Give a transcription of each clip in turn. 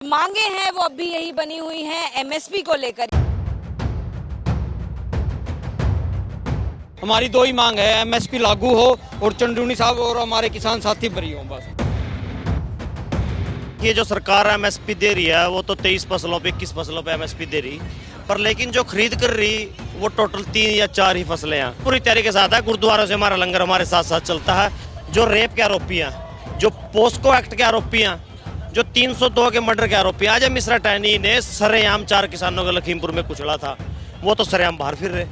मांगे हैं वो अब भी यही बनी हुई हैं एमएसपी को लेकर। हमारी दो ही मांग है, एमएसपी लागू हो और चंदूनी साहब और हमारे किसान साथी बरी हों बस। ये जो सरकार एमएसपी दे रही है वो तो 23 फसलों पे 21 फसलों पे एमएसपी दे रही, पर लेकिन जो खरीद कर रही वो टोटल 3 या 4 ही फसलें हैं। पूरी तैयारी के साथ है, गुरुद्वारों से हमारा लंगर हमारे साथ साथ चलता है। जो रेप के आरोपी हैं, जो पोस्को एक्ट के आरोपी हैं, जो 302 के मर्डर के आरोपी हैं, अजय मिश्रा टैनी ने सरेआम 4 किसानों को लखीमपुर में कुचला था, वो तो सरेआम बाहर फिर रहे।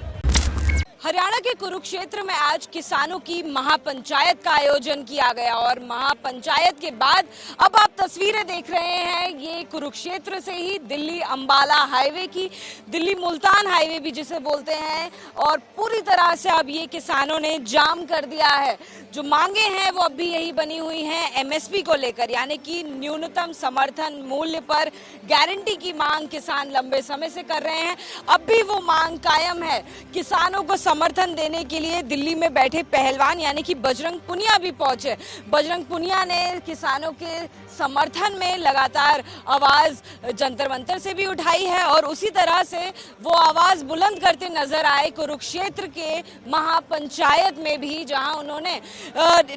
हरियाणा के कुरुक्षेत्र में आज किसानों की महापंचायत का आयोजन किया गया और महापंचायत के बाद अब आप तस्वीरें देख रहे हैं ये कुरुक्षेत्र से ही दिल्ली अंबाला हाईवे की, दिल्ली मुल्तान हाईवे भी जिसे बोलते हैं, और पूरी तरह से अब ये किसानों ने जाम कर दिया है। जो मांगे हैं वो अब भी यही बनी हुई हैं एमएसपी को लेकर, यानी कि न्यूनतम समर्थन मूल्य पर गारंटी की मांग किसान लंबे समय से कर रहे हैं। अब भी वो मांग कायम है। किसानों को समर्थन देने के लिए दिल्ली में बैठे पहलवान यानी कि बजरंग पुनिया भी पहुंचे। बजरंग पुनिया ने किसानों के समर्थन में लगातार आवाज जंतर मंतर से भी उठाई है और उसी तरह से वो आवाज बुलंद करते नजर आए कुरुक्षेत्र के महापंचायत में भी, जहां उन्होंने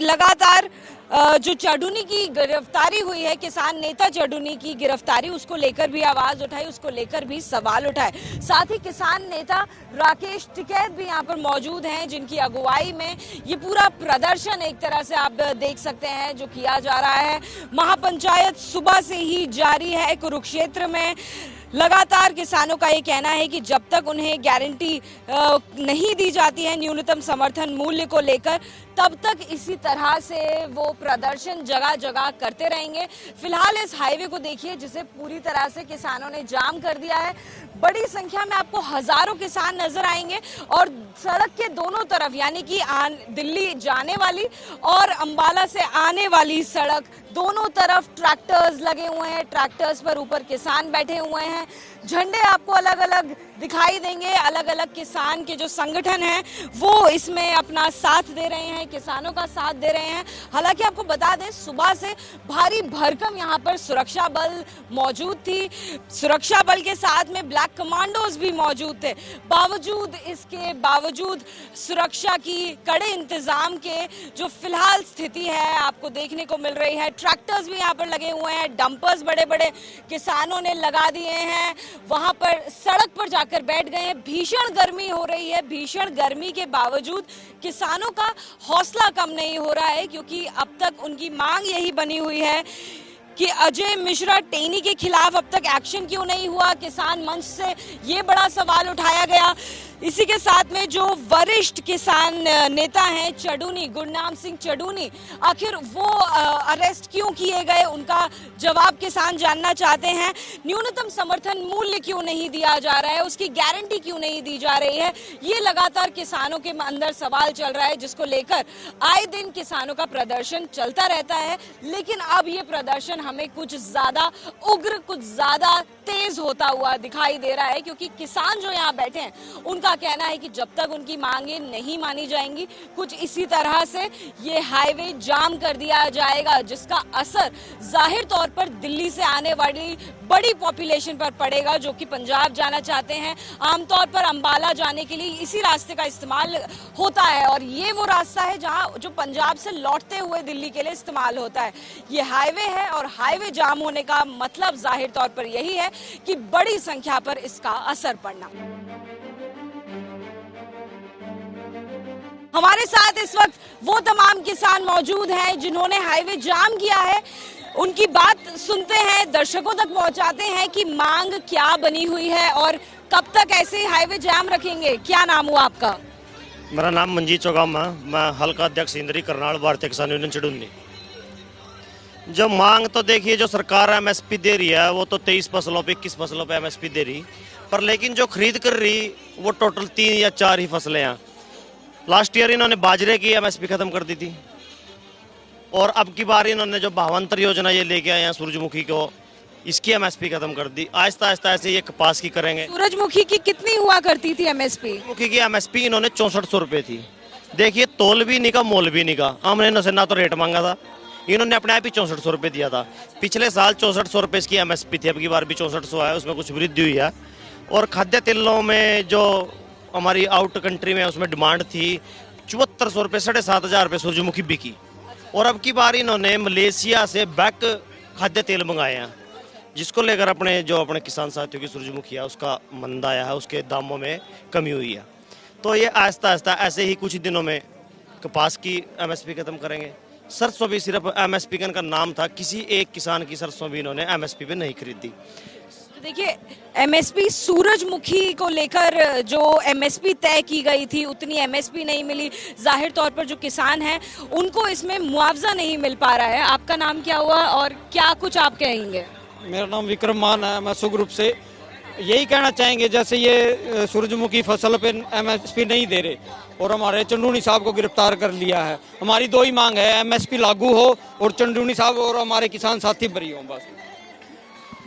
लगातार जो चढ़ूनी की गिरफ्तारी हुई है, किसान नेता चढ़ूनी की गिरफ्तारी, उसको लेकर भी आवाज उठाई, उसको लेकर भी सवाल उठाए। साथ ही किसान नेता राकेश टिकैत भी यहाँ पर मौजूद हैं, जिनकी अगुवाई में ये पूरा प्रदर्शन एक तरह से आप देख सकते हैं जो किया जा रहा है। महापंचायत सुबह से ही जारी है कुरुक्षेत्र में। लगातार किसानों का ये कहना है कि जब तक उन्हें गारंटी नहीं दी जाती है न्यूनतम समर्थन मूल्य को लेकर, तब तक इसी तरह से वो प्रदर्शन जगह जगह करते रहेंगे। फिलहाल इस हाईवे को देखिए जिसे पूरी तरह से किसानों ने जाम कर दिया है। बड़ी संख्या में आपको हजारों किसान नजर आएंगे और सड़क के दोनों तरफ यानी कि दिल्ली जाने वाली और अंबाला से आने वाली सड़क दोनों तरफ ट्रैक्टर्स लगे हुए हैं। ट्रैक्टर्स पर ऊपर किसान बैठे हुए हैं। झंडे आपको अलग अलग दिखाई देंगे। अलग अलग किसान के जो संगठन हैं वो इसमें अपना साथ दे रहे हैं, किसानों का साथ दे रहे हैं। हालांकि आपको बता दें सुबह से भारी भरकम यहाँ पर सुरक्षा बल मौजूद थी। सुरक्षा बल के साथ में ब्लैक कमांडोज भी मौजूद थे। इसके बावजूद सुरक्षा की कड़े इंतजाम के जो फिलहाल स्थिति है आपको देखने को मिल रही है। ट्रैक्टर्स भी यहाँ पर लगे हुए हैं, डंपर्स बड़े बड़े किसानों ने लगा दिए हैं, वहां पर सड़क पर जाकर बैठ गए हैं। भीषण गर्मी हो रही है। भीषण गर्मी के बावजूद किसानों का हौसला कम नहीं हो रहा है, क्योंकि अब तक उनकी मांग यही बनी हुई है कि अजय मिश्रा टेनी के खिलाफ अब तक एक्शन क्यों नहीं हुआ। किसान मंच से ये बड़ा सवाल उठाया गया। इसी के साथ में जो वरिष्ठ किसान नेता हैं चढ़ूनी, गुरनाम सिंह चढ़ूनी, आखिर वो अरेस्ट क्यों किए गए, उनका जवाब किसान जानना चाहते हैं। न्यूनतम समर्थन मूल्य क्यों नहीं दिया जा रहा है, उसकी गारंटी क्यों नहीं दी जा रही है, ये लगातार किसानों के अंदर सवाल चल रहा है, जिसको लेकर आए दिन किसानों का प्रदर्शन चलता रहता है। लेकिन अब ये प्रदर्शन हमें कुछ ज्यादा उग्र, कुछ ज्यादा तेज होता हुआ दिखाई दे रहा है, क्योंकि किसान जो यहाँ बैठे हैं उनका कहना है कि जब तक उनकी मांगे नहीं मानी जाएंगी, कुछ इसी तरह से ये हाईवे जाम कर दिया जाएगा, जिसका असर जाहिर तौर पर दिल्ली से आने वाली बड़ी पॉपुलेशन पर पड़ेगा, जो कि पंजाब जाना चाहते हैं। आमतौर पर अंबाला जाने के लिए इसी रास्ते का इस्तेमाल होता है और ये वो रास्ता है जहां जो पंजाब से लौटते हुए दिल्ली के लिए इस्तेमाल होता है। ये हाईवे है और हाईवे जाम होने का मतलब जाहिर तौर पर यही है कि बड़ी संख्या पर इसका असर पड़ना। हमारे साथ इस वक्त वो तमाम किसान मौजूद हैं जिन्होंने हाईवे जाम किया है। उनकी बात सुनते हैं, दर्शकों तक पहुंचाते हैं कि मांग क्या बनी हुई है और कब तक ऐसे हाईवे जाम रखेंगे। क्या नाम हुआ आपका? मेरा नाम मंजीत चौगाम है, मैं हल्का अध्यक्ष इंद्री करनाल भारतीय किसान यूनियन चढ़ूनी। जो मांग तो देखिए, जो सरकार एमएसपी दे रही है वो तो 23 फसलों पे 21 फसलों पे एमएसपी दे रही, पर लेकिन जो खरीद कर रही वो टोटल 3 या 4 ही फसलें हैं। लास्ट ईयर इन्होंने बाजरे की एमएसपी खत्म कर दी थी और अब की बार इन्होंने जो भावांतर योजना ये लेके आए हैं सूरजमुखी को, इसकी एमएसपी खत्म कर दी। आहिस्ता आहिस्ता ऐसे ये कपास की करेंगे। सूरजमुखी की कितनी हुआ करती थी एमएसपी? सूरजमुखी की एमएसपी इन्होंने 6400 रुपए थी। देखिए तोल भी नहीं का, मोल भी नहीं का। हमने इनसे ना तो रेट मांगा था, इन्होंने अपने आप ही 6400 रुपये दिया था। पिछले साल 6400 रुपये इसकी MSP थी, अब की बार भी 6400 है, उसमें कुछ वृद्धि हुई है। और खाद्य तेलों में जो हमारी आउट कंट्री में उसमें डिमांड थी 7400 रुपये, 7500 रुपये सूरजमुखी बिकी। और अब की बार इन्होंने मलेशिया से बैक खाद्य तेल मंगाए हैं, जिसको लेकर अपने किसान साथियों की सूरजमुखी है उसका मंदा आया है, उसके दामों में कमी हुई है। तो ये आहिस्ता आहिस्ता ऐसे ही कुछ दिनों में कपास की MSP खत्म करेंगे। सरसों भी सिर्फ MSP का नाम था, किसी एक किसान की सरसों भी इन्होंने MSP पे नहीं खरीदी। तो देखिए MSP सूरजमुखी को लेकर जो MSP तय की गई थी उतनी MSP नहीं मिली। जाहिर तौर पर जो किसान हैं उनको इसमें मुआवजा नहीं मिल पा रहा है। आपका नाम क्या हुआ और क्या कुछ आप कहेंगे? मेरा नाम विक्रम मान है, मैं सुग्रुप से। यही कहना चाहेंगे, जैसे ये सूरजमुखी फसल पे MSP नहीं दे रहे और हमारे चंदूनी साहब को गिरफ्तार कर लिया है। हमारी दो ही मांग है, MSP लागू हो और चंदूनी साहब और हमारे किसान साथी बरी हों। बस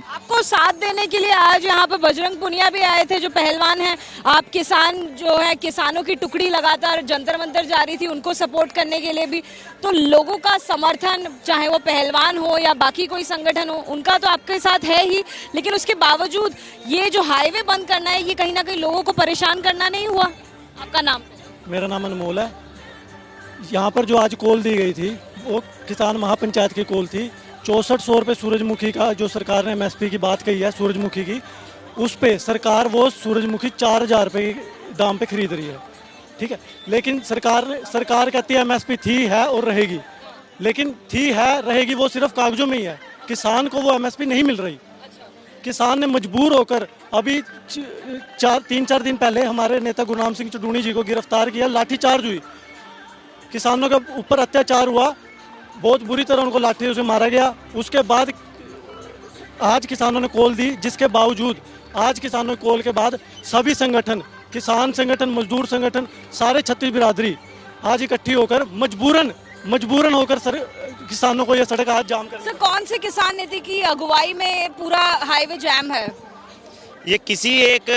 आपको साथ देने के लिए आज यहाँ पर बजरंग पुनिया भी आए थे, जो पहलवान हैं। आप किसान जो है, किसानों की टुकड़ी लगातार जंतर मंतर जा रही थी उनको सपोर्ट करने के लिए भी। तो लोगों का समर्थन, चाहे वो पहलवान हो या बाकी कोई संगठन हो, उनका तो आपके साथ है ही, लेकिन उसके बावजूद ये जो हाईवे बंद करना है, ये कहीं ना कहीं लोगों को परेशान करना नहीं हुआ? आपका नाम? मेरा नाम अनमोल है। यहाँ पर जो आज कॉल दी गई थी वो किसान महापंचायत की कॉल थी। 6400 रुपये सूरजमुखी का जो सरकार ने MSP की बात कही है सूरजमुखी की, उस पे सरकार वो सूरजमुखी 4000 रुपये के दाम पे खरीद रही है, ठीक है। लेकिन सरकार कहती है MSP थी, है और रहेगी, लेकिन थी है रहेगी वो सिर्फ कागजों में ही है। किसान को वो MSP नहीं मिल रही। किसान ने मजबूर होकर अभी 3-4 दिन पहले हमारे नेता गुरनाम सिंह चुडूनी जी को गिरफ्तार किया, लाठीचार्ज हुई, किसानों के ऊपर अत्याचार हुआ, बहुत बुरी तरह उनको लाठी से मारा गया। उसके बाद आज किसानों ने कॉल दी, जिसके बावजूद आज किसानों की कॉल के बाद सभी संगठन, किसान संगठन, मजदूर संगठन, सारे छत्तीस बिरादरी आज इकट्ठी होकर मजबूरन होकर किसानों को यह सड़क आज जाम कर। सर, कौन से किसान नेता की अगुवाई में पूरा हाईवे जैम है? ये किसी एक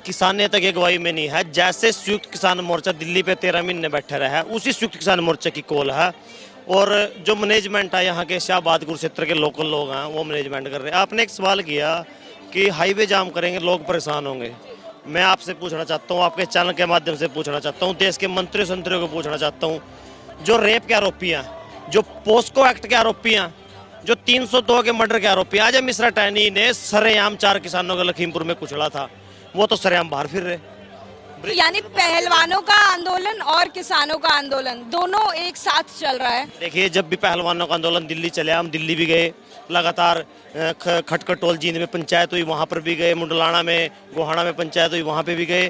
किसान नेता की अगुवाई में नहीं है। जैसे संयुक्त किसान मोर्चा दिल्ली पे 13 महीने बैठे रहा है, उसी संयुक्त किसान मोर्चा की कॉल है। और जो मैनेजमेंट है यहाँ के शाहबादपुर क्षेत्र के लोकल लोग हैं, वो मैनेजमेंट कर रहे हैं। आपने एक सवाल किया कि हाईवे जाम करेंगे लोग परेशान होंगे। मैं आपसे पूछना चाहता हूँ, आपके चैनल के माध्यम से पूछना चाहता हूँ, देश के मंत्री संतरियों को पूछना चाहता हूँ, जो रेप के आरोपी हैं, जो पोस्को एक्ट के आरोपी हैं, जो 302 के मर्डर के आरोपी हैं, अजय मिश्रा टैनी ने सरेआम 4 किसानों का लखीमपुर में कुचला था, वो तो सरेआम बाहर फिर रहे। यानी पहलवानों का आंदोलन और किसानों का आंदोलन दोनों एक साथ चल रहा है। देखिए, जब भी पहलवानों का आंदोलन दिल्ली चले, हम दिल्ली भी गए, लगातार खटकटोल जींद में पंचायत हुई, वहाँ पर भी गए, मुंडलाना में, गोहाना में पंचायत हुई, वहाँ पे भी गए।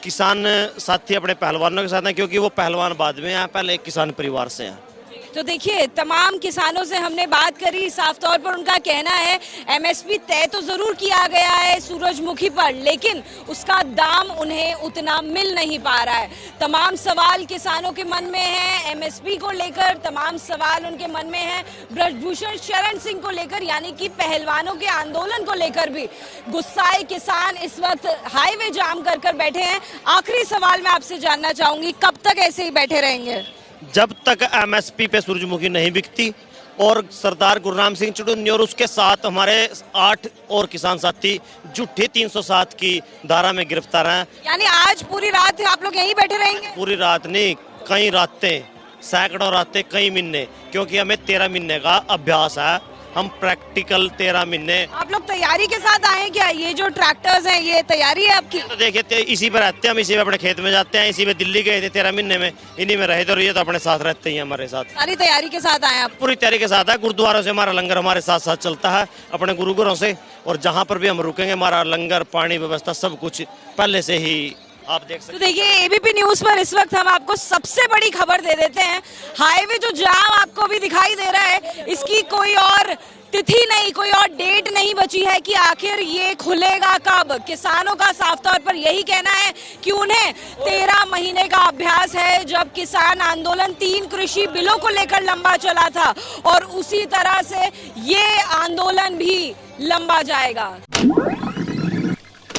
किसान साथी अपने पहलवानों के साथ हैं, क्योंकि वो पहलवान बाद में हैं, पहले एक किसान परिवार से हैं। तो देखिए, तमाम किसानों से हमने बात करी, साफ तौर पर उनका कहना है MSP तय तो जरूर किया गया है सूरजमुखी पर, लेकिन उसका दाम उन्हें उतना मिल नहीं पा रहा है। तमाम सवाल किसानों के मन में है, MSP को लेकर तमाम सवाल उनके मन में है, ब्रजभूषण शरण सिंह को लेकर, यानी कि पहलवानों के आंदोलन को लेकर भी गुस्साए किसान इस वक्त हाईवे जाम कर बैठे हैं। आखिरी सवाल मैं आपसे जानना चाहूंगी, कब तक ऐसे ही बैठे रहेंगे? जब तक MSP पे सूरजमुखी नहीं बिकती और सरदार गुरनाम सिंह चुडूनी और उसके साथ हमारे 8 और किसान साथी झूठी 307 की धारा में गिरफ्तार हैं। यानी आज पूरी रात आप लोग यहीं बैठे रहेंगे? पूरी रात नहीं, कई रातें, सैकड़ों रातें, कई महीने, क्योंकि हमें 13 महीने का अभ्यास है। हम प्रैक्टिकल 13 महीने। आप लोग तैयारी के साथ आए क्या? ये जो ट्रैक्टर्स हैं, ये तैयारी है आपकी? तो देखिए, इसी पे रहते हैं हम, इसी पे अपने खेत में जाते हैं, इसी पे दिल्ली गए थे 13 महीने में, इन्हीं में रहे तो रहिए, तो अपने साथ रहते ही हमारे साथ। सारी तैयारी के साथ आए आप? पूरी तैयारी के साथ है। गुरुद्वारों से हमारा लंगर हमारे साथ साथ चलता है, अपने गुरुघरों से, और जहाँ पर भी हम रुकेंगे हमारा लंगर, पानी, व्यवस्था सब कुछ पहले से ही आप देख सकते। तो देखिए, ABP न्यूज पर इस वक्त हम आपको सबसे बड़ी खबर दे देते हैं। हाईवे जो जाम आपको भी दिखाई दे रहा है, इसकी कोई और तिथि नहीं, कोई और डेट नहीं बची है कि आखिर ये खुलेगा कब। किसानों का साफ तौर पर यही कहना है कि उन्हें 13 महीने का अभ्यास है, जब किसान आंदोलन 3 कृषि बिलों को लेकर लंबा चला था, और उसी तरह से ये आंदोलन भी लंबा जाएगा।